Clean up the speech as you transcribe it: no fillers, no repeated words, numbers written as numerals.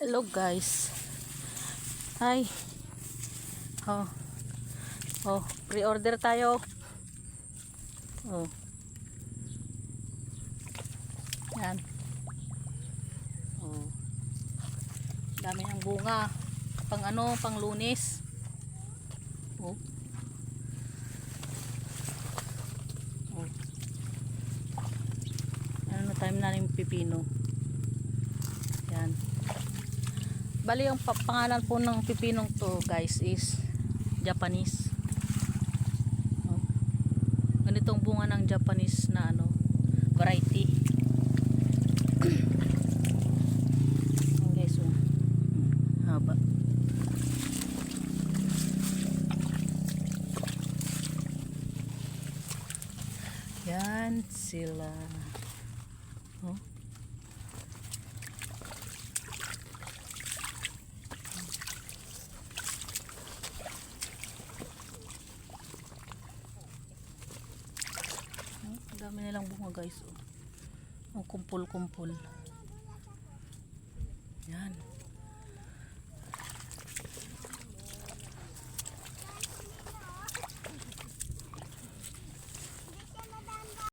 Hello guys. Hi. Oh. Oh, pre-order tayo. Oh. Yan. Oh. Dami ng bunga. Pang Lunes. Oh. Oh. Ano time na yung pipino. Yan. Bali yung pangalan po ng pipinong to guys is Japanese. Oh. Ganitong bunga ng Japanese na variety. Okay, so haba. Yan sila. Oh. Ang dami nilang bunga guys. Oh, kumpul-kumpul. Yan.